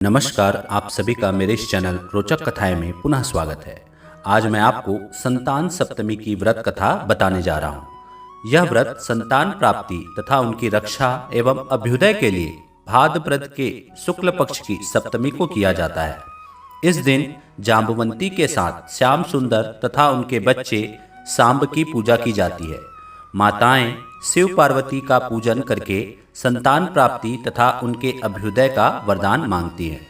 नमस्कार, आप सभी का मेरे इस चैनल रोचक कथाएं में पुनः स्वागत है। आज मैं आपको संतान सप्तमी की व्रत कथा बताने जा रहा हूँ। यह व्रत संतान प्राप्ति तथा उनकी रक्षा एवं अभ्युदय के लिए भाद्रपद के शुक्ल पक्ष की सप्तमी को किया जाता है। इस दिन जाम्बवंती के साथ श्याम सुंदर तथा उनके बच्चे सांब की पूजा की जाती है। माताएं शिव पार्वती का पूजन करके संतान प्राप्ति तथा उनके अभ्युदय का वरदान मांगती हैं।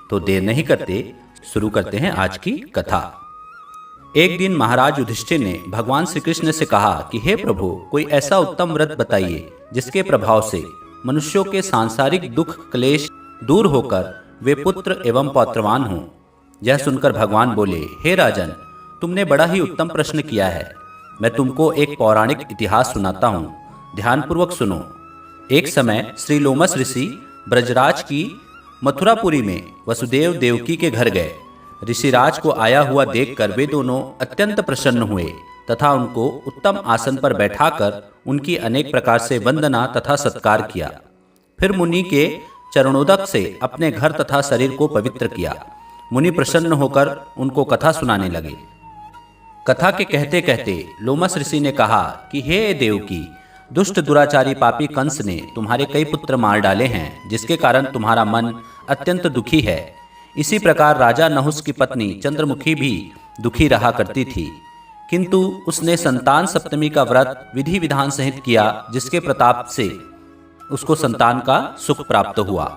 तो देर नहीं करते, शुरू करते हैं आज की कथा। एक दिन महाराज युधिष्ठिर ने भगवान श्री कृष्ण से कहा कि हे प्रभु, कोई ऐसा उत्तम व्रत बताइए जिसके प्रभाव से मनुष्यों के सांसारिक दुख क्लेश दूर होकर वे पुत्र एवं पौत्रवान हों। यह सुनकर भगवान बोले, हे राजन, तुमने बड़ा ही उत्तम प्रश्न किया है। मैं तुमको एक पौराणिक इतिहास सुनाता हूँ, ध्यानपूर्वक सुनो। एक समय श्री लोमस ऋषि ब्रजराज की मथुरापुरी में वसुदेव देवकी के घर गए। ऋषिराज को आया हुआ देखकर वे दोनों अत्यंत प्रसन्न हुए तथा उनको उत्तम आसन पर बैठाकर उनकी अनेक प्रकार से वंदना तथा सत्कार किया। फिर मुनि के चरणोदक से अपने घर तथा शरीर को पवित्र किया। मुनि प्रसन्न होकर उनको कथा सुनाने लगे। कथा के कहते कहते लोमस ऋषि ने कहा कि हे देवकी, दुष्ट दुराचारी पापी कंस ने तुम्हारे कई पुत्र मार डाले हैं, जिसके कारण तुम्हारा मन अत्यंत दुखी है। इसी प्रकार राजा नहुस की पत्नी चंद्रमुखी भी दुखी रहा करती थी, किंतु उसने संतान सप्तमी का व्रत विधि विधान सहित किया, जिसके प्रताप से उसको संतान का सुख प्राप्त हुआ।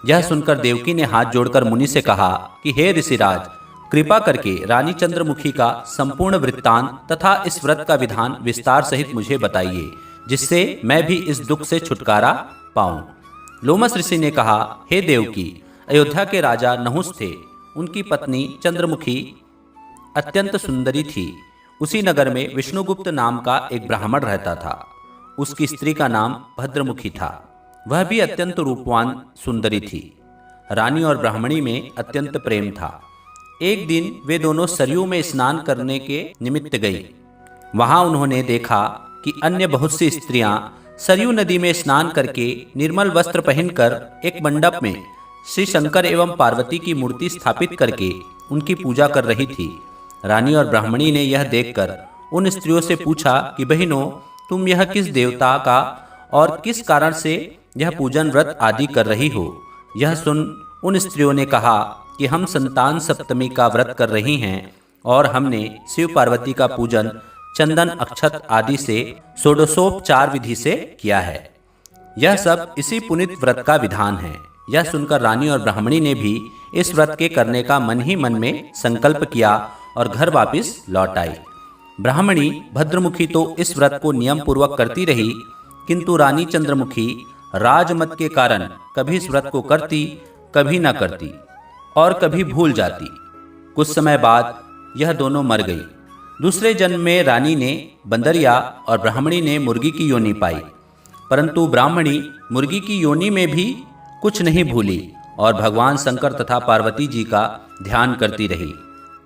यह सुनकर देवकी ने हाथ जोड़कर मुनि से कहा कि हे ऋषिराज, कृपा करके रानी चंद्रमुखी का संपूर्ण वृत्तांत तथा इस व्रत का विधान विस्तार सहित मुझे बताइए, जिससे मैं भी इस दुख से छुटकारा पाऊं। लोमस ऋषि ने कहा, हे देवकी, अयोध्या के राजा नहुस थे। उनकी पत्नी चंद्रमुखी अत्यंत सुंदरी थी। उसी नगर में विष्णुगुप्त नाम का एक ब्राह्मण रहता था। उसकी स्त्री का नाम भद्रमुखी था। वह भी अत्यंत रूपवान सुंदरी थी। रानी और ब्राह्मणी में अत्यंत प्रेम था। एक दिन वे दोनों सरयू में स्नान करने के निमित्त गई। वहां उन्होंने देखा कि अन्य बहुत सी स्त्रियां सरयू नदी में स्नान करके निर्मल वस्त्र पहनकर एक मंडप में श्री शंकर एवं पार्वती की मूर्ति स्थापित करके उनकी पूजा कर रही थी। रानी और ब्राह्मणी ने यह देखकर उन स्त्रियों से पूछा कि बहनों, तुम यह किस देवता का और किस कारण से यह पूजन व्रत आदि कर रही हो? यह सुन उन स्त्रियों ने कहा कि हम संतान सप्तमी का व्रत कर रही हैं और हमने शिव पार्वती का पूजन चंदन अक्षत आदि से षोडशोपचार विधि से किया है। यह सब इसी पुनीत व्रत का विधान है। यह सुनकर रानी और ब्राह्मणी ने भी इस व्रत के करने का मन ही मन में संकल्प किया और घर वापस लौट आई। ब्राह्मणी भद्रमुखी तो इस व्रत को नियम पूर्वक करती रही, किंतु रानी चंद्रमुखी राजमत के कारण कभी इस व्रत को करती, कभी न करती और कभी भूल जाती। कुछ समय बाद यह दोनों मर गई। दूसरे जन्म में रानी ने बंदरिया और ब्राह्मणी ने मुर्गी की योनि पाई, परंतु ब्राह्मणी मुर्गी की योनि में भी कुछ नहीं भूली और भगवान शंकर तथा पार्वती जी का ध्यान करती रही।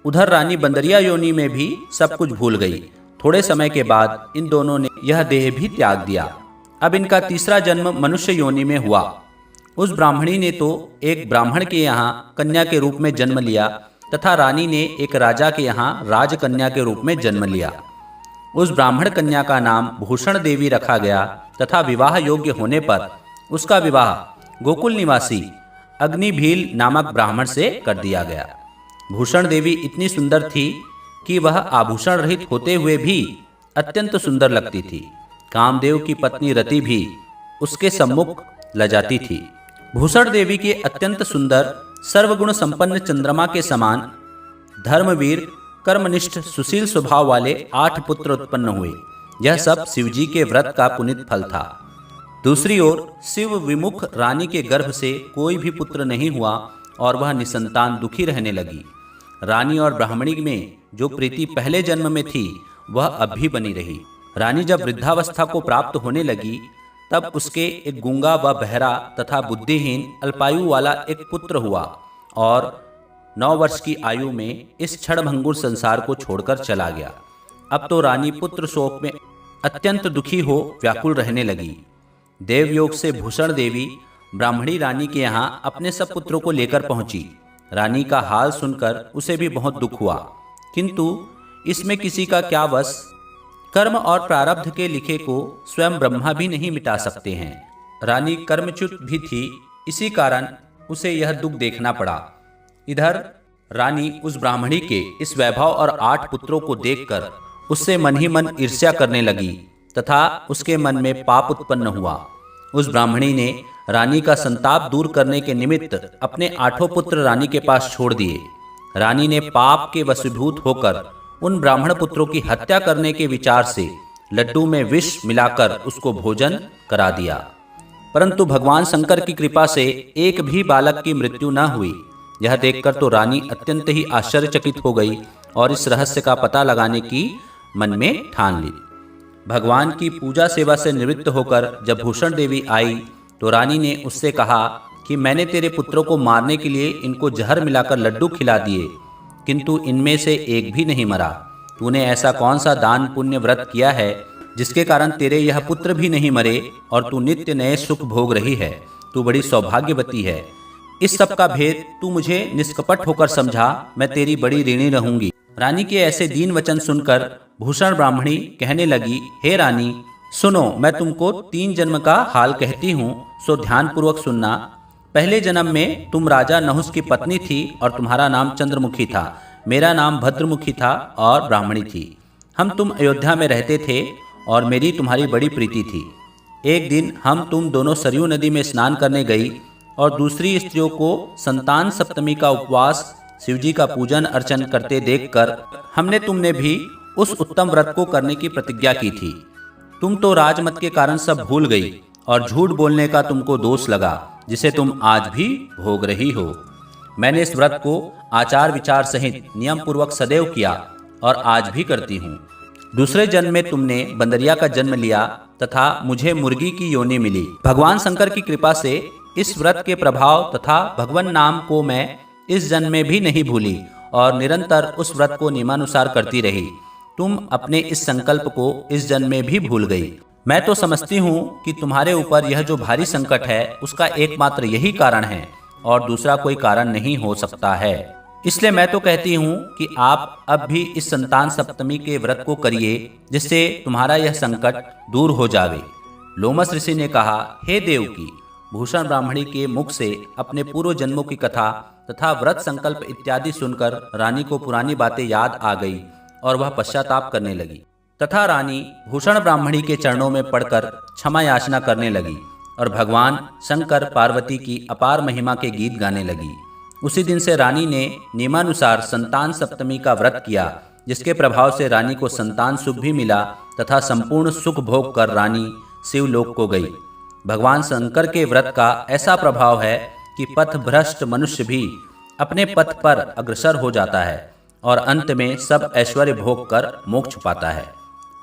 उधर रानी बंदरिया योनि में भी सब कुछ भूल गई। थोड़े समय के बाद इन दोनों ने यह देह भी त्याग दिया। अब इनका तीसरा जन्म मनुष्य योनि में हुआ। उस ब्राह्मणी ने तो एक ब्राह्मण के यहाँ कन्या के रूप में जन्म लिया तथा रानी ने एक राजा के यहाँ राजकन्या के रूप में जन्म लिया। उस ब्राह्मण कन्या का नाम भूषण देवी रखा गया तथा विवाह योग्य होने पर उसका विवाह गोकुल निवासी अग्निभील नामक ब्राह्मण से कर दिया गया। भूषण देवी इतनी सुंदर थी कि वह आभूषण रहित होते हुए भी अत्यंत सुंदर लगती थी। कामदेव की पत्नी रति भी उसके सम्मुख लजाती थी। भूषण देवी के अत्यंत सुंदर सर्वगुण संपन्न चंद्रमा के समान धर्मवीर कर्मनिष्ठ सुशील स्वभाव वाले 8 पुत्र उत्पन्न हुए। यह सब शिवजी के व्रत का पुनीत फल था। दूसरी ओर शिव विमुख रानी के गर्भ से कोई भी पुत्र नहीं हुआ और वह निसंतान दुखी रहने लगी। रानी और ब्राह्मणी में जो प्रीति पहले जन्म में थी वह अब भी बनी रही। रानी जब वृद्धावस्था को प्राप्त होने लगी तब उसके एक गूंगा व बहरा तथा बुद्धिहीन अल्पायु वाला एक पुत्र हुआ और 9 वर्ष की आयु में इस क्षणभंगुर संसार को छोड़कर चला गया। अब तो रानी पुत्र शोक में अत्यंत दुखी हो व्याकुल रहने लगी। देवयोग से भूषण देवी ब्राह्मणी रानी के यहाँ अपने सब पुत्रों को लेकर पहुंची। रानी का हाल सुनकर उसे भी बहुत दुख हुआ, किंतु इसमें किसी का क्या वश। कर्म और प्रारब्ध के लिखे को स्वयं ब्रह्मा भी नहीं मिटा सकते हैं। रानी कर्मच्युत भी थी, इसी कारण उसे यह दुख देखना पड़ा। इधर रानी उस ब्राह्मणी के इस वैभव और 8 पुत्रों को देखकर उससे मन ही मन ईर्ष्या करने लगी तथा उसके मन में पाप उत्पन्न हुआ। उस ब्राह्मणी ने रानी का संताप दूर करने के निमित्त अपने 8 पुत्र रानी के पास छोड़ दिए। रानी ने पाप के वशीभूत होकर उन ब्राह्मण पुत्रों की हत्या करने के विचार से लड्डू में विष मिलाकर उसको भोजन करा दिया, परंतु भगवान शंकर की कृपा से एक भी बालक की मृत्यु न हुई। यह देखकर तो रानी अत्यंत ही आश्चर्यचकित हो गई और इस रहस्य का पता लगाने की मन में ठान ली। भगवान की पूजा सेवा से निवृत्त होकर जब भूषण देवी आई तो रानी ने उससे कहा कि मैंने तेरे पुत्रों को मारने के लिए इनको जहर मिलाकर लड्डू खिला दिए, किंतु इनमें से एक भी नहीं मरा। तूने ऐसा कौन सा दान पुण्य व्रत किया है जिसके कारण तेरे यह पुत्र भी नहीं मरे और तू नित्य नए सुख भोग रही है? तू बड़ी सौभाग्यवती है। इस सब का भेद तू मुझे निष्कपट होकर समझा, मैं तेरी बड़ी ऋणी रहूंगी। रानी के ऐसे दीन वचन सुनकर भूषण ब्राह्मणी कहने लगी, हे रानी सुनो, मैं तुमको 3 जन्म का हाल कहती हूँ, सो ध्यानपूर्वक सुनना। पहले जन्म में तुम राजा नहुस की पत्नी थी और तुम्हारा नाम चंद्रमुखी था। मेरा नाम भद्रमुखी था और ब्राह्मणी थी। हम तुम अयोध्या में रहते थे और मेरी तुम्हारी बड़ी प्रीति थी। एक दिन हम तुम दोनों सरयू नदी में स्नान करने गई और दूसरी स्त्रियों को संतान सप्तमी का उपवास, शिवजी का पूजन अर्चन करते देखकर हमने तुमने भी उस उत्तम व्रत को करने की प्रतिज्ञा की थी। तुम तो राजमत के कारण सब भूल गई और झूठ बोलने का तुमको दोष लगा, जिसे तुम आज भी भोग रही हो। मैंने इस व्रत को आचार विचार सहित नियम पूर्वक सदैव किया और आज भी करती हूँ। दूसरे जन्म में तुमने बंदरिया का जन्म लिया तथा मुझे मुर्गी की योनि मिली। भगवान शंकर की कृपा से इस व्रत के प्रभाव तथा भगवान नाम को मैं इस जन्म में भी नहीं भूली और निरंतर उस व्रत को नियमानुसार करती रही। तुम अपने इस संकल्प को इस जन्म में भी भूल गई। मैं तो समझती हूँ कि तुम्हारे ऊपर यह जो भारी संकट है उसका एकमात्र यही कारण है और दूसरा कोई कारण नहीं हो सकता है। इसलिए मैं तो कहती हूँ कि आप अब भी इस संतान सप्तमी के व्रत को करिए, जिससे तुम्हारा यह संकट दूर हो जावे। लोमस ऋषि ने कहा, हे देवकी, भूषण ब्राह्मणी के मुख से अपने पूर्व जन्मों की कथा तथा व्रत संकल्प इत्यादि सुनकर रानी को पुरानी बातें याद आ गई और वह पश्चाताप करने लगी तथा रानी भूषण ब्राह्मणी के चरणों में पड़कर क्षमा याचना करने लगी और भगवान शंकर पार्वती की अपार महिमा के गीत गाने लगी। उसी दिन से रानी ने नियमानुसार संतान सप्तमी का व्रत किया, जिसके प्रभाव से रानी को संतान सुख भी मिला तथा संपूर्ण सुख भोग कर रानी शिवलोक को गई। भगवान शंकर के व्रत का ऐसा प्रभाव है कि पथ भ्रष्ट मनुष्य भी अपने पथ पर अग्रसर हो जाता है और अंत में सब ऐश्वर्य भोग कर मोक्ष पाता है।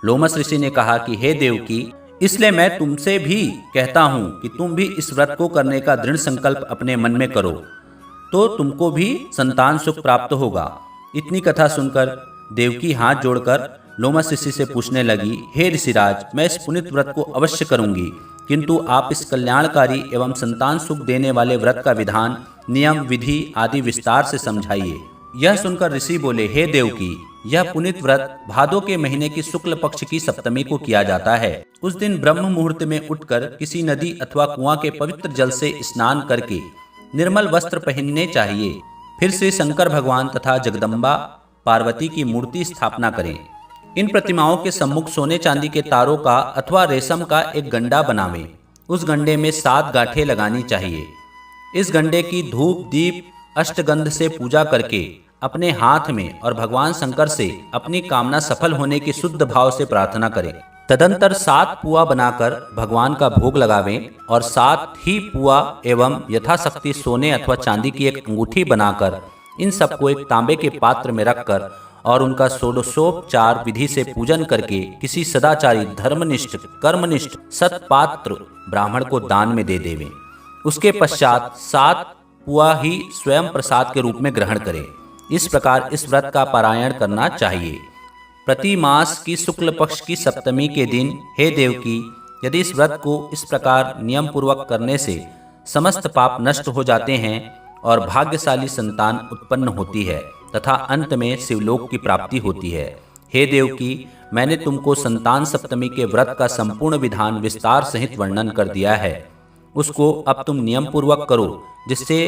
लोमस ऋषि ने कहा कि हे देवकी, इसलिए मैं तुमसे भी कहता हूँ कि तुम भी इस व्रत को करने का दृढ़ संकल्प अपने मन में करो, तो तुमको भी संतान सुख प्राप्त होगा। इतनी कथा सुनकर देवकी हाथ जोड़कर लोमस ऋषि से पूछने लगी, हे ऋषिराज, मैं इस पुनित व्रत को अवश्य करूंगी, किंतु आप इस कल्याणकारी एवं संतान सुख देने वाले व्रत का विधान, नियम, विधि आदि विस्तार से समझाइए। यह सुनकर ऋषि बोले, हे देवकी, यह पुनित व्रत भादो के महीने की शुक्ल पक्ष की सप्तमी को किया जाता है। उस दिन ब्रह्म मुहूर्त में उठकर किसी नदी अथवा कुआं के पवित्र जल से स्नान करके निर्मल वस्त्र पहनने चाहिए। फिर श्री शंकर भगवान तथा जगदम्बा पार्वती की मूर्ति स्थापना करें। इन प्रतिमाओं के सम्मुख सोने चांदी के तारों का अथवा रेशम का एक गंडा बनावें। उस गंडे में 7 गांठें लगानी चाहिए। इस गंडे की धूप दीप अष्टगंध से पूजा करके अपने हाथ में और भगवान शंकर से अपनी कामना सफल होने की शुद्ध भाव से प्रार्थना करें। तदंतर 7 पुआ बनाकर भगवान का भोग लगावें और 7 ही पुआ एवं यथाशक्ति सोने अथवा चांदी की एक अंगूठी बनाकर इन सबको एक तांबे के पात्र में रखकर और उनका षोडशोपचार विधि से पूजन करके किसी सदाचारी, धर्मनिष्ठ, कर्मनिष्ठ सत्पात्र ब्राह्मण को दान में दे देवें। उसके पश्चात 7 पुआ ही स्वयं प्रसाद के रूप में ग्रहण करें। इस प्रकार इस व्रत का पारायण करना चाहिए। प्रति मास की शुक्ल पक्ष की सप्तमी के दिन हे देवकी, यदि इस व्रत को इस प्रकार नियम पूर्वक करने से समस्त पाप नष्ट हो जाते हैं और भाग्यशाली संतान उत्पन्न होती है तथा अंत में शिवलोक की प्राप्ति होती है। हे देवकी, मैंने तुमको संतान सप्तमी के व्रत का संपूर्ण विधान विस्तार सहित वर्णन कर दिया है। उसको अब तुम नियम पूर्वक करो, जिससे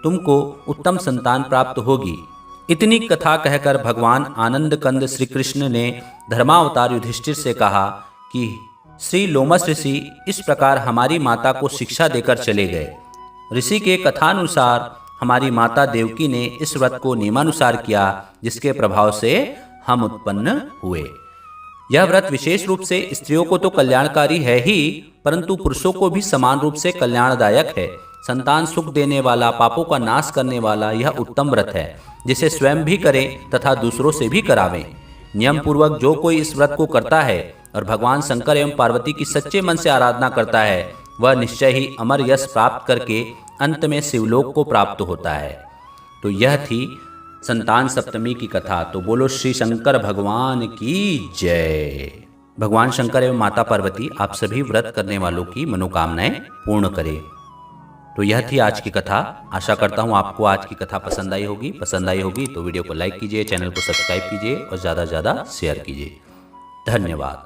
तुमको उत्तम संतान प्राप्त होगी। इतनी कथा कहकर भगवान आनंद कंद श्री कृष्ण ने धर्मावतार युधिष्ठिर से कहा कि श्री लोमस ऋषि इस प्रकार हमारी माता को शिक्षा देकर चले गए। ऋषि के कथानुसार हमारी माता देवकी ने इस व्रत को नियमानुसार किया, जिसके प्रभाव से हम उत्पन्न हुए। यह व्रत विशेष रूप से स्त्रियों को तो कल्याणकारी है ही, परंतु पुरुषों को भी समान रूप से कल्याणदायक है। संतान सुख देने वाला, पापों का नाश करने वाला यह उत्तम व्रत है, जिसे स्वयं भी करें तथा दूसरों से भी करावें। नियम पूर्वक जो कोई इस व्रत को करता है और भगवान शंकर एवं पार्वती की सच्चे मन से आराधना करता है, वह निश्चय ही अमर यश प्राप्त करके अंत में शिवलोक को प्राप्त होता है। तो यह थी संतान सप्तमी की कथा। तो बोलो श्री शंकर भगवान की जय। भगवान शंकर एवं माता पार्वती आप सभी व्रत करने वालों की मनोकामनाएं पूर्ण करें। तो यह थी आज की कथा। आशा करता हूँ आपको आज की कथा पसंद आई होगी। पसंद आई होगी तो वीडियो को लाइक कीजिए, चैनल को सब्सक्राइब कीजिए और ज़्यादा से ज़्यादा शेयर कीजिए। धन्यवाद।